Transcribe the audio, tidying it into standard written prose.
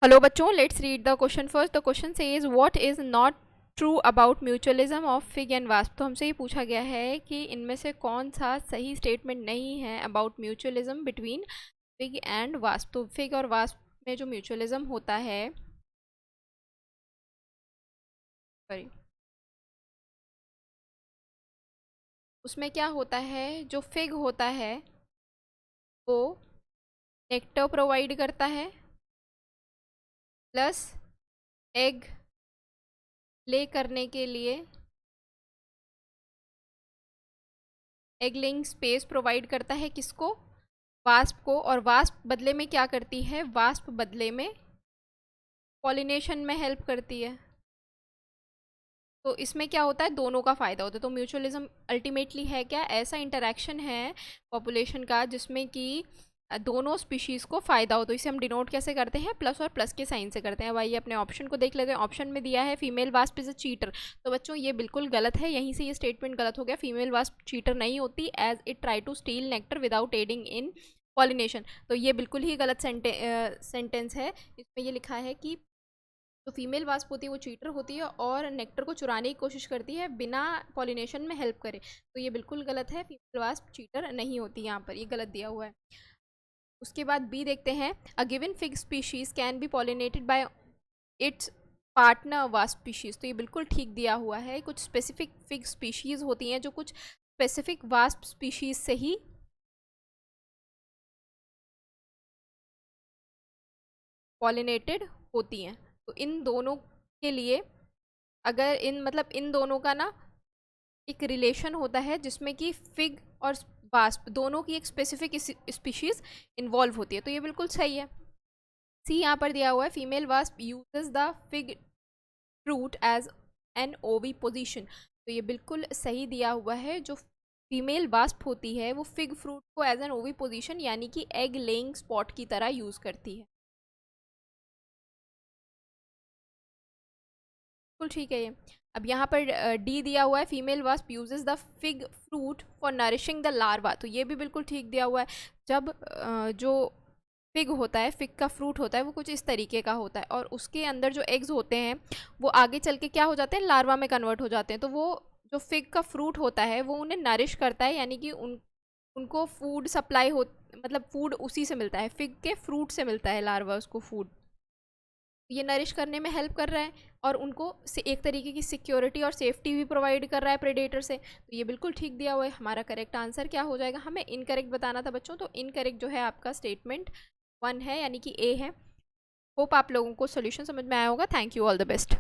Hello बच्चों, let's read the question first. The question says what is not true about mutualism of fig and wasp. तो हमसे ये पूछा गया है कि इनमें से कौन सा सही स्टेटमेंट नहीं है about mutualism between fig and wasp. तो फिग और वास्प में जो म्यूचुअलिज्म होता है, सॉरी, उसमें क्या होता है, जो फिग होता है वो नेक्टर प्रोवाइड करता है प्लस एग ले करने के लिए एग लेइंग स्पेस प्रोवाइड करता है किसको, वास्प को। और वास्प बदले में क्या करती है, वास्प बदले में पॉलिनेशन में हेल्प करती है। तो इसमें क्या होता है, दोनों का फायदा होता है। तो म्यूचुअलिज्म अल्टीमेटली है क्या, ऐसा इंटरेक्शन है पॉपुलेशन का जिसमें कि दोनों स्पीशीज़ को फ़ायदा हो। तो इसे हम डिनोट कैसे करते हैं, प्लस और प्लस के साइन से करते हैं। भाई अपने ऑप्शन को देख लेते हैं। ऑप्शन में दिया है female wasp is a cheater. तो बच्चों ये बिल्कुल गलत है, यहीं से ये स्टेटमेंट गलत हो गया। फीमेल वास्प चीटर नहीं होती, as it try to steal nectar without adding in pollination. तो ये बिल्कुल ही गलत सेंटेंस है। इसमें ये लिखा है कि जो फीमेल वास्प होती है वो चीटर होती है और नेक्टर को चुराने की कोशिश करती है बिना पॉलिनेशन में हेल्प करे। तो ये बिल्कुल गलत है, फीमेल वास्प चीटर नहीं होती, यहाँ पर ये गलत दिया हुआ है। उसके बाद बी देखते हैं। A given fig species can be pollinated bye it's partner wasp species. तो ये बिल्कुल ठीक दिया हुआ है। कुछ स्पेसिफिक फिग स्पीशीज होती हैं जो कुछ स्पेसिफिक वास्प स्पीशीज से ही पॉलिनेटेड होती हैं। तो इन दोनों के लिए, अगर इन दोनों का ना एक रिलेशन होता है जिसमें कि फिग और वास्प दोनों की एक स्पेसिफिक स्पीशीज इन्वॉल्व होती है। तो ये बिल्कुल सही है। सी यहाँ पर दिया हुआ है, female wasp uses the fig fruit as an oviposition. तो ये बिल्कुल सही दिया हुआ है। जो फीमेल वास्प होती है वो फिग फ्रूट को एज एन ओवी पोजिशन यानी कि एग लेइंग स्पॉट की तरह यूज करती है। बिल्कुल ठीक है ये। अब यहाँ पर डी दिया हुआ है, female wasp uses the fig fruit for nourishing the larva. तो ये भी बिल्कुल ठीक दिया हुआ है। जब जो फिग होता है, फिग का फ्रूट होता है, वो कुछ इस तरीके का होता है और उसके अंदर जो एग्स होते हैं वो आगे चल के क्या हो जाते हैं, लार्वा में कन्वर्ट हो जाते हैं। तो वो जो फिग का फ्रूट होता है वो उन्हें नरिश करता है, यानी कि उनको फूड सप्लाई हो, मतलब फूड उसी से मिलता है, फिग के फ्रूट से मिलता है लार्वा उसको फूड। ये नरिश करने में हेल्प कर रहा है और उनको एक तरीके की सिक्योरिटी और सेफ्टी भी प्रोवाइड कर रहा है प्रेडेटर से। तो ये बिल्कुल ठीक दिया हुआ है। हमारा करेक्ट आंसर क्या हो जाएगा, हमें इनकरेक्ट बताना था बच्चों। तो इनकरेक्ट जो है आपका स्टेटमेंट 1 है, यानी कि ए है। होप आप लोगों को सोल्यूशन समझ में आया होगा। Thank you, all the best.